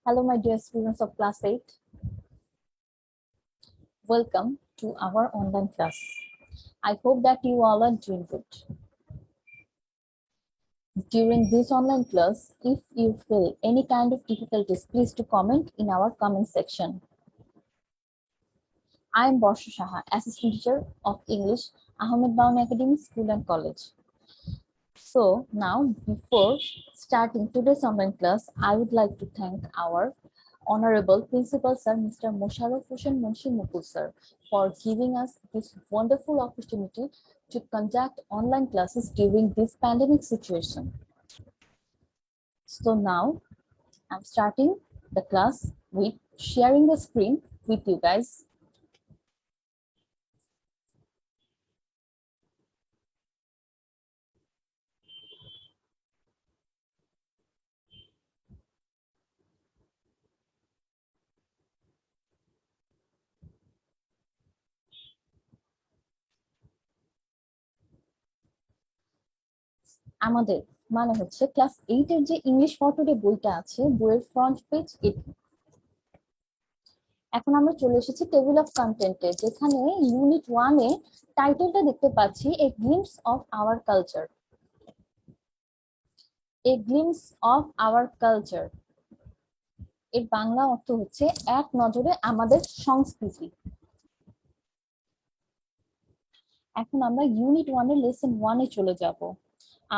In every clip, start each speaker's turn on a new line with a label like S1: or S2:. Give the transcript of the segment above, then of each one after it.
S1: Hello, my dear students of class 8. Welcome to our online class. I hope that you all are doing good. During this online class, if you feel any kind of difficulties, please to comment in our comment section. I am Borsha Shaha, Assistant Teacher of English, Ahmed Baun Academy School and College. So now, before starting today's online class, I would like to thank our Honorable Principal Sir, Mr. Mosharraf Hossain Munshi Mukul Sir, for giving us this wonderful opportunity to conduct online classes during this pandemic situation. So now, I'm starting the class with sharing the screen with you guys. আমাদের মানে হচ্ছে class 8 এর যে English for today বইটা আছে, বইয়ের front page এটা। এখন আমরা চলে এসেছি টেবিল অফ কন্টেন্টে, যেখানে ইউনিট 1 এ টাইটেলটা দেখতে পাচ্ছি a glimpse of our culture. A glimpse of our culture এর বাংলা অর্থ হচ্ছে এক নজরে আমাদের সংস্কৃতি। এখন আমরা ইউনিট 1 এর লেসন 1 এ চলে যাব।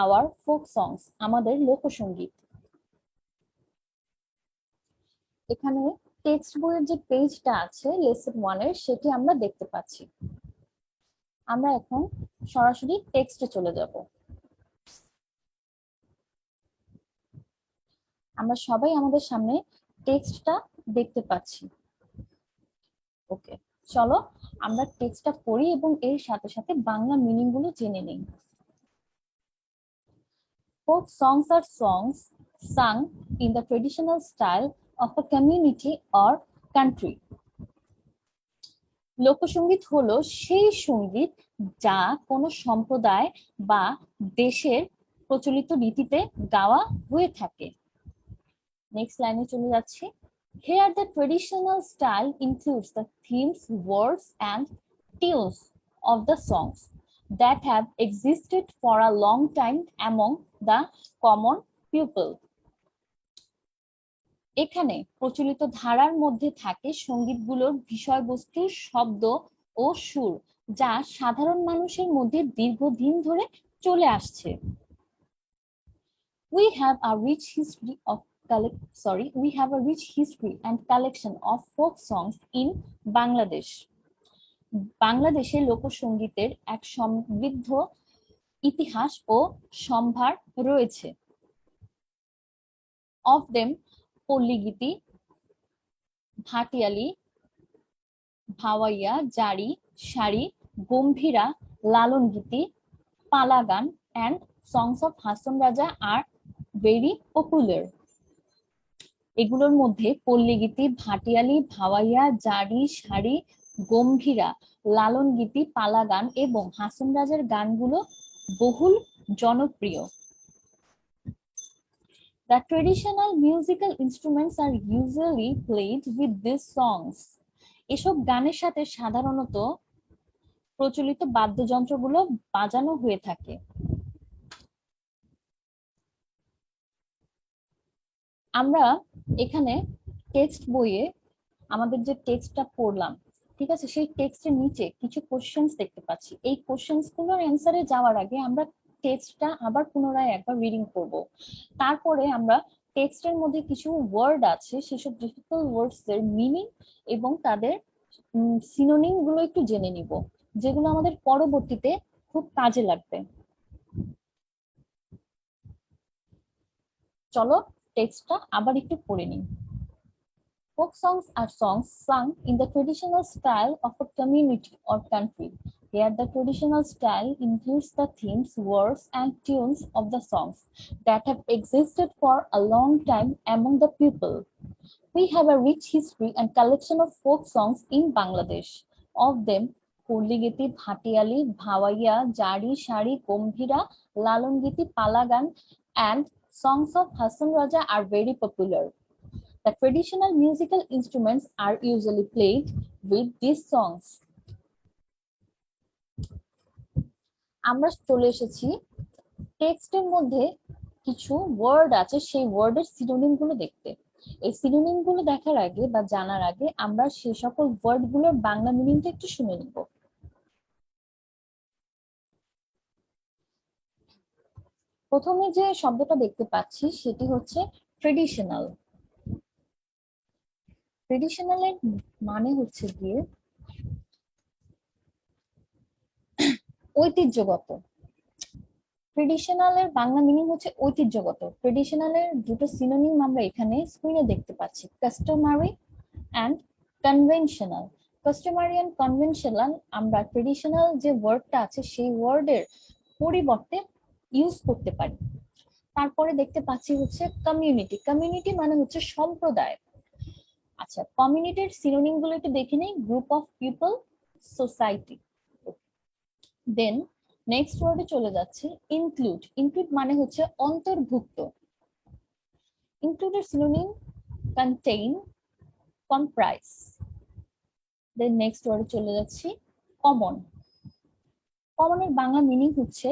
S1: আওয়ার ফোক সংস, আমাদের লোকসঙ্গীত। এখানে টেক্সট বইয়ের যে পেজটা আছে লেসন 1 এর, সেটি আমরা দেখতে পাচ্ছি। আমরা এখন সরাসরি টেক্সটে চলে যাব। আমরা সবাই আমাদের সামনে টেক্সটটা দেখতে পাচ্ছি। ওকে, চলো আমরা টেক্সটটা পড়ি এবং এর সাথে সাথে বাংলা মিনিং গুলো জেনে নেই। Folk songs are songs sung in the traditional style of a community or country. লোকসঙ্গীত হলো সেই সঙ্গীত যা কোনো সম্প্রদায় বা দেশের প্রচলিত রীতিতে গাওয়া হয়ে থাকে। নেক্সট লাইনে চলে যাচ্ছি। Here the traditional style includes the themes, words and tunes of the songs that have existed for a long time among the common people. এখানে প্রচলিত ধারার মধ্যে থাকে সঙ্গীতগুলোর বিষয়বস্তু, শব্দ ও সুর, যা সাধারণ মানুষের মধ্যে দীর্ঘদিন ধরে চলে আসছে। We have a rich history and collection of folk songs in Bangladesh. বাংলাদেশে লোকসঙ্গীতের এক সমৃদ্ধ ইতিহাস ও সম্ভার রয়েছে। Of them, পল্লীগীতি, ভাটিয়ালি, ভাওয়াইয়া, জারি, শাড়ি, গম্ভীরা, লালন গীতি, পালা গান and songs of Hason Raja are very popular. এগুলোর মধ্যে পল্লীগীতি, ভাটিয়ালি, ভাওয়াইয়া, জারি, শাড়ি, গম্ভীরা, লালন গীতি, পালা গান এবং হাসন রাজার গানগুলো বহুল জনপ্রিয়। The traditional musical instruments are usually played with these songs. এসব গানের সাথে সাধারণত প্রচলিত বাদ্যযন্ত্রগুলো বাজানো হয়ে থাকে। আমরা এখানে টেক্সট বইয়ে আমাদের যে টেক্সটটা পড়লাম, ঠিক আছে, সেই টেক্সটের নিচে কিছু কোশ্চেন্স দেখতে পাচ্ছি। এই কোশ্চেন্স গুলোর অ্যান্সারে যাওয়ার আগে আমরা টেক্সটটা আবার পুনরায় একবার রিডিং করব। তারপরে আমরা টেক্সটের মধ্যে কিছু ওয়ার্ড আছে, সেসব ডিফিকাল্ট ওয়ার্ডস এর মিনিং এবং তাদের সিনোনিম গুলো একটু জেনে নিব, যেগুলো আমাদের পরবর্তীতে খুব কাজে লাগবে। চলো টেক্সটটা আবার একটু পড়ে নিই। Folk songs are songs sung in the traditional style of a community or country. Here, the traditional style includes the themes, words, and tunes of the songs that have existed for a long time among the people. We have a rich history and collection of folk songs in Bangladesh. Of them, পল্লীগীতি, ভাটিয়ালি, ভাওয়াইয়া, জারি, শাড়ি, গম্ভীরা, লালন গীতি, পালা গান, and songs of Hasan Raja are very popular. The traditional musical instruments are usually played with these songs. আমরা চলে এসেছি টেক্সটের মধ্যে কিছু ওয়ার্ড আছে, সেই ওয়ার্ডের সিনোনিম গুলো দেখতে। এই সিনোনিম গুলো দেখার আগে বা জানার আগে আমরা সেই সকল ওয়ার্ড গুলোর বাংলা মিনিংটা একটু শুনে নিব। প্রথমে যে শব্দটা দেখতে পাচ্ছি সেটি হচ্ছে ট্রেডিশনাল। ট্রেডিশনালের মানে হচ্ছে গিয়ে ঐতিহ্যগত। ট্রেডিশনালের বাংলা মিনিং হচ্ছে ঐতিহ্যগত। ট্রেডিশনালের দুটো সিনোনিম আমরা এখানে স্ক্রিনে দেখতে পাচ্ছি, customary and conventional. Customary and conventional আমরা ট্রেডিশনাল যে ওয়ার্ডটা আছে সেই ওয়ার্ডের পরিবর্তে ইউজ করতে পারি। তারপরে দেখতে পাচ্ছি হচ্ছে কমিউনিটি। কমিউনিটি মানে হচ্ছে সম্প্রদায়। আচ্ছা, কমিউনিটির সিনোনিম গুলো একটু দেখে নেই, group of people, society. Then next ওয়ার্ডে চলে যাচ্ছে ইনক্লুড। ইনক্লুড মানে হচ্ছে অন্তর্ভুক্ত। ইনক্লুডের synonym contain, comprise. Then next ওয়ার্ডে চলে যাচ্ছি কমন। কমনের বাংলা মিনিং হচ্ছে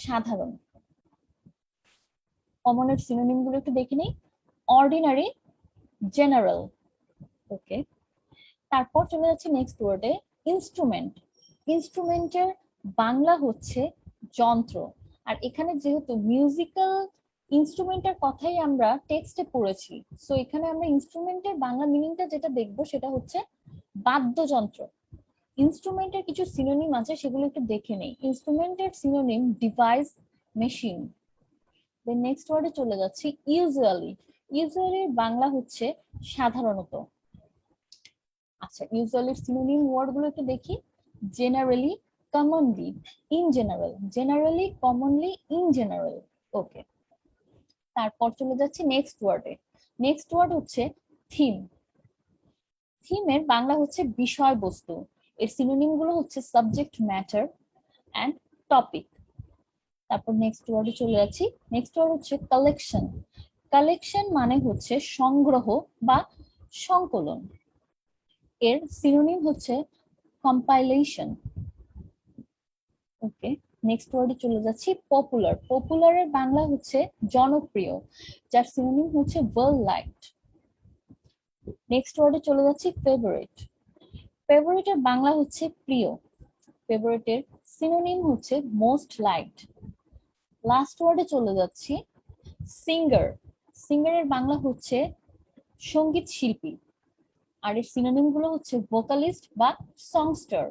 S1: সাধারণ। কমনের সিনোনিম গুলো একটু দেখে নেই, অর্ডিনারি, জেনারেল। ওকে, তারপর চলে যাচ্ছে নেক্সট ওয়ার্ডে ইনস্ট্রুমেন্ট। ইনস্ট্রুমেন্টের বাংলা হচ্ছে যন্ত্র। আর এখানে যেহেতু মিউজিক্যাল ইনস্ট্রুমেন্টের কথাই আমরা টেক্সটে পড়েছি, সো এখানে আমরা ইনস্ট্রুমেন্টের বাংলা মিনিংটা যেটা দেখবো সেটা হচ্ছে বাদ্যযন্ত্র। ইনস্ট্রুমেন্টের কিছু সিনোনিম আছে, সেগুলো একটু দেখে নেই। ইনস্ট্রুমেন্টের synonym device, machine. Then next ওয়ার্ডে চলে যাচ্ছি ইউজুয়ালি। ইউজুয়ালির বাংলা হচ্ছে সাধারণত। আচ্ছা, ইউজুয়ালির সিনোনিম ওয়ার্ড গুলো একটু দেখি, generally, commonly, in general. Generally, commonly, in general. Okay, তারপর চলে যাচ্ছি নেক্সট ওয়ার্ডে। নেক্সট ওয়ার্ড হচ্ছে থিম। থিমের বাংলা হচ্ছে বিষয়বস্তু। এর সিনোনিম গুলো হচ্ছে সাবজেক্ট ম্যাটার অ্যান্ড টপিক। তারপর নেক্সট ওয়ার্ডে চলে যাচ্ছি। নেক্সট ওয়ার্ড হচ্ছে কালেকশন। কালেকশন মানে হচ্ছে সংগ্রহ বা সংকলন। এর সিনোনিম হচ্ছে কম্পাইলেশন। ওকে, নেক্সট ওয়ার্ডে চলে যাচ্ছি পপুলার। পপুলারের বাংলা হচ্ছে জনপ্রিয়, যার সিনোনিম হচ্ছে ওয়েল লাইকড। নেক্সট ওয়ার্ডে চলে যাচ্ছি ফেভারিট। ফেভারিটের বাংলা হচ্ছে প্রিয়। ফেভারিটের সিনোনিম হচ্ছে মোস্ট লাইকড। লাস্ট ওয়ার্ডে চলে যাচ্ছি সিঙ্গার। সিঙ্গারের বাংলা হচ্ছে সঙ্গীত শিল্পী। আর এর সিনোনিম গুলো হচ্ছে ভোকালিস্ট বা সংস্টার।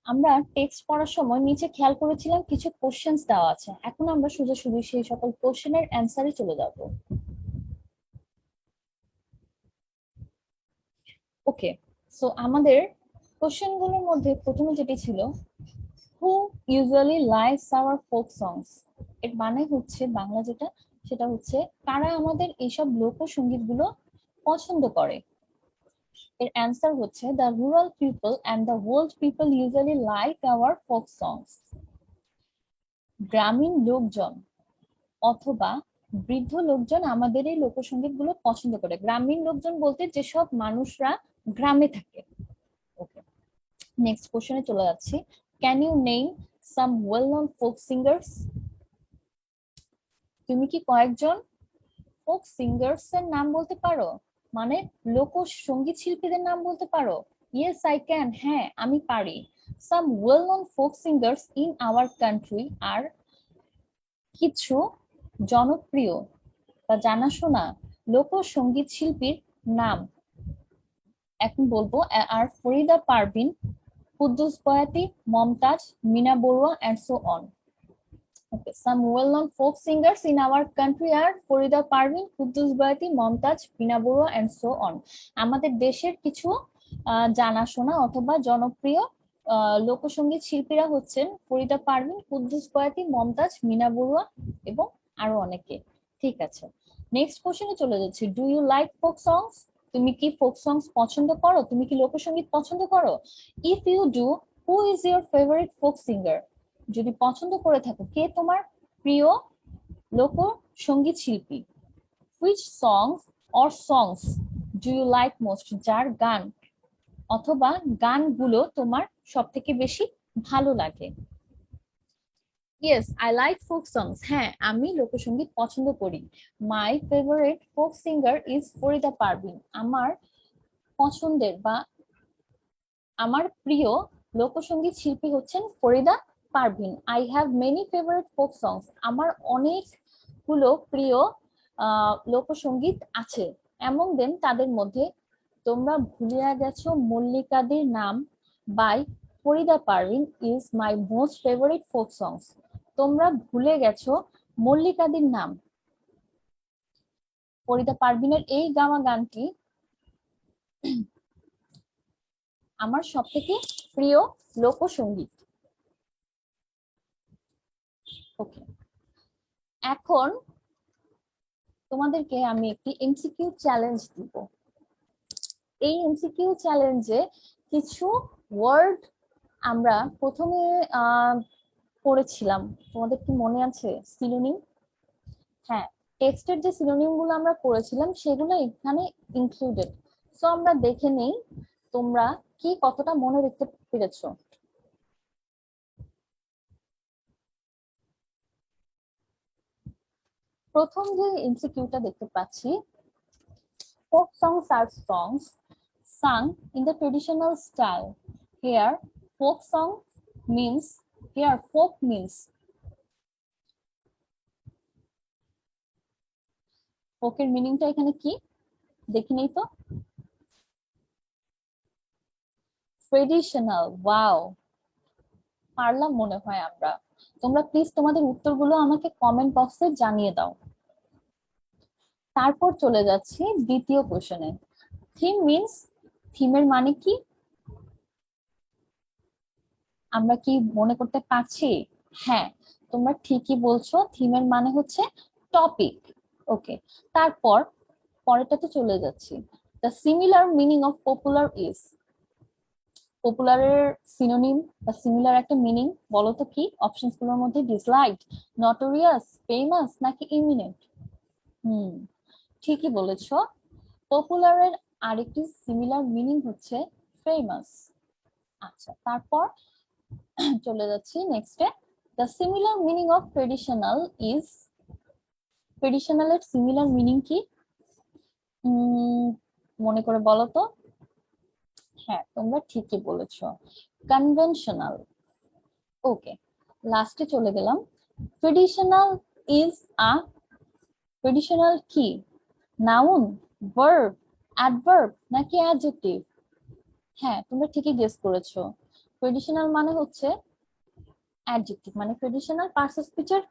S1: আমরা টেক্সট পড়ার সময় নিচে খেয়াল করেছিলাম কিছু কোশ্চেন্স দেওয়া আছে। এখন আমরা সোজাসুজি সেই সকল কোশ্চেনের অ্যান্সারে চলে যাব। ওকে, সো আমাদের কোশ্চেন গুলোর মধ্যে প্রথমে যেটি ছিল, হু ইউজুয়ালি লাইকস আওয়ার ফোক সংস। এর মানে হচ্ছে বাংলা যেটা, সেটা হচ্ছে কারা আমাদের এইসব লোকসঙ্গীত গুলো পছন্দ করে। এর অ্যান্সার হচ্ছে the rural people and the old people usually like our folk songs. গ্রামীণ লোকজন অথবা বৃদ্ধ লোকজন আমাদের এই লোকসঙ্গীত গুলো পছন্দ করে। গ্রামীণ লোকজন বলতে যেসব মানুষরা গ্রামে থাকে। ওকে, নেক্সট কোশ্চেনে চলে যাচ্ছি। Can you name some well known folk singers? তুমি কি কয়েকজন ফোক সিঙ্গার্স এর নাম বলতে পারো, মানে লোক সঙ্গীত শিল্পীদের নাম বলতে পারো? ইয়েস আই ক্যান, হ্যাঁ আমি পারি। Some well known folk singers in our country আর কিছু জনপ্রিয় বা জানাশোনা লোকসঙ্গীত শিল্পীর নাম এখন বলবো আর Farida Parveen, Kuddus Boyati, Momtaz, Mina Barua and so on. Okay, some well-known folk singers in our country are Farida Parveen, Kuddus Boyati, Momtaz, Mina Barua and so on. আমাদের দেশের কিছু জানাশোনা অথবা জনপ্রিয় লোকসঙ্গীত শিল্পীরা হচ্ছেন ফরিদা পারভিন, কুদ্দুস বয়াতি, মমতাজ, মিনা বড়ুয়া এবং আরো অনেকে। ঠিক আছে, নেক্সট কোশ্চেনে চলে যাচ্ছি। Do you like folk songs? তুমি কি ফোক সংস পছন্দ করো? তুমি কি লোকসঙ্গীত পছন্দ করো? If you do, who is your favourite folk singer? যদি পছন্দ করে থাকো, কে তোমার প্রিয় লোকসঙ্গীত শিল্পী। Which songs or songs do you like most? যার গান অথবা গানগুলো তোমার সবথেকে বেশি ভালো লাগে। Yes, I like folk songs. হ্যাঁ, আমি লোকসঙ্গীত পছন্দ করি। My favorite folk singer is Farida Parvin. আমার পছন্দের বা আমার প্রিয় লোকসঙ্গীত শিল্পী হচ্ছেন Farida Parvin. I have many favorite folk songs. আমার অনেকগুলো প্রিয় লোকসঙ্গীত আছে। Among them তাদের মধ্যে তোমরা ভুলিয়া গেছো মল্লিকাদের নাম by Farida Parveen is my most favorite folk songs. তোমরা ভুলে গেছো মল্লিকাদের নাম, ফরিদা পারভিনের এই গাওয়া গানটি আমার সবথেকে প্রিয় লোকসঙ্গীত। ওকে, এখন তোমাদেরকে আমি একটি এমসিকিউ চ্যালেঞ্জ দিব। এই এমসিকিউ চ্যালেঞ্জে কিছু ওয়ার্ড আমরা প্রথমে পড়েছিলাম, তোমাদের কি মনে আছে? সিনোনিম। হ্যাঁ, টেক্সটের যে সিনোনিম গুলো আমরা পড়েছিলাম সেগুলো এখানে ইনক্লুডেড। সো আমরা দেখে নেই তোমরা কি কতটা মনে রাখতে পেরেছো। প্রথম যে এমসিকিউটা দেখতে পাচ্ছি, folk songs are songs sung in the traditional style. Here folk song means, here folk means, ফোকের মিনিংটা এখানে কি দেখি নেই তো। ট্রেডিশনাল। ওয়াও, পারলাম মনে হয় আমরা। তোমরা প্লিজ তোমাদের উত্তরগুলো আমাকে কমেন্ট বক্সে জানিয়ে দাও। তারপর চলে যাচ্ছি দ্বিতীয় কোশ্চেনে। থিম মিন্স, থিমের মানে কি আমরা কি মনে করতে পারছি? হ্যাঁ, তোমরা ঠিকই বলছো, থিমের মানে হচ্ছে টপিক। ওকে, তারপর পরেরটাতে চলে যাচ্ছি। The similar meaning of popular is, পপুলারের সিনোনিম বা সিমিলার একটা মিনিং বলো তো কি? অপশনস গুলোর মধ্যে ডিসলাইকড, নটোরিয়াস, ফেমাস নাকি ইমিনেন্ট? ঠিকই বলেছো, পপুলারের আরেকটি সিমিলার মিনিং হচ্ছে ফেমাস। আচ্ছা, তারপর চলে যাচ্ছি নেক্সটে। The similar meaning of traditional is, ট্রেডিশনালের সিমিলার মিনিং কি মনে করে বলো তো। হ্যাঁ, তোমরা ঠিকই বলেছো, কনভেনশনাল। ওকে, লাস্টে চলে গেলাম। ট্রেডিশনাল ইজ আ, ট্রেডিশনাল কি নাউন, ভার্ব, অ্যাডভার্ব নাকি অ্যাডজেক্টিভ? হ্যাঁ, তোমরা ঠিকই গেস করেছো, ট্রেডিশনাল মানে হচ্ছে অ্যাডজেক্টিভ, মানে ট্রেডিশনাল পার্টস অফ স্পিচের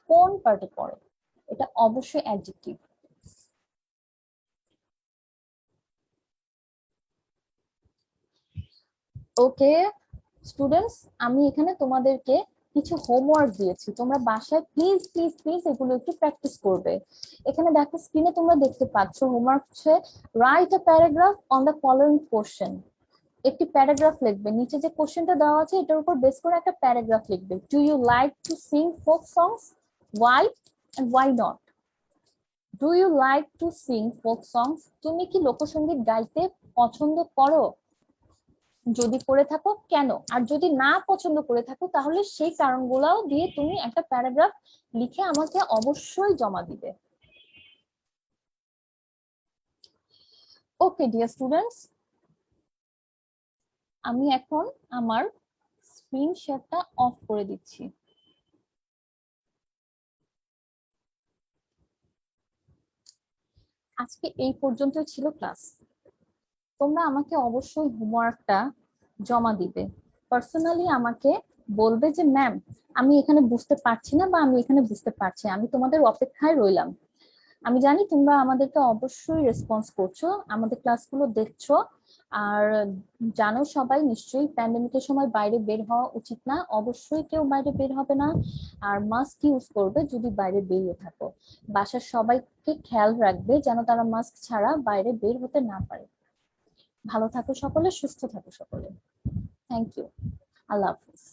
S1: কোন পার্টে পড়ে, এটা অবশ্যই অ্যাডজেক্টিভ। ওকে স্টুডেন্টস, আমি এখানে তোমাদেরকে কিছু হোমওয়ার্ক দিয়েছি, তোমরা বাসায় প্লিজ প্লিজ প্লিজ এগুলো একটু প্র্যাকটিস করবে। এখানে দেখো স্ক্রিনে তোমরা দেখতে পাচ্ছ হোমওয়ার্ক হচ্ছে write a paragraph on the following question. একটি প্যারাগ্রাফ লিখবে, নিচে যে কোশ্চেনটা দেওয়া আছে এটার উপর বেস করে একটা প্যারাগ্রাফ লিখবে। Do you like to sing folk songs, why and why not? Do you like to sing folk songs, তুমি কি লোকসঙ্গীত গাইতে পছন্দ করো? যদি করে থাকো কেন, আর যদি না পছন্দ করে থাকো তাহলে সেই কারণগুলোও দিয়ে তুমি একটা প্যারাগ্রাফ লিখে আমাকে অবশ্যই জমা দিবে। ওকে ডিয়ার স্টুডেন্টস, আমি এখন আমার স্ক্রিন শেয়ারটা অফ করে দিচ্ছি। আজকে এই পর্যন্তই ছিল ক্লাস। তোমরা আমাকে অবশ্যই হোমওয়ার্কটা জমা দিবে, পার্সোনালি আমাকে বলবে যে ম্যাম আমি এখানে বুঝতে পারছি না বা আমি এখানে বুঝতে পারছি, আমি তোমাদের অপেক্ষায় রইলাম। আমি জানি তোমরা আমাদেরকে অবশ্যই রেসপন্স করছো, আমাদের ক্লাসগুলো দেখছো। আর জানো সবাই নিশ্চয়ই প্যান্ডেমিকের সময় বাইরে বের হওয়া উচিত না, অবশ্যই কেউ বাইরে বের হবে না। আর মাস্ক ইউজ করবে যদি বাইরে বেরিয়ে থাকো। বাসার সবাইকে খেয়াল রাখবে যেন তারা মাস্ক ছাড়া বাইরে বের হতে না পারে। ভালো থাকো সকলে, সুস্থ থাকো সকলে। Thank you. আল্লাহ হাফিজ।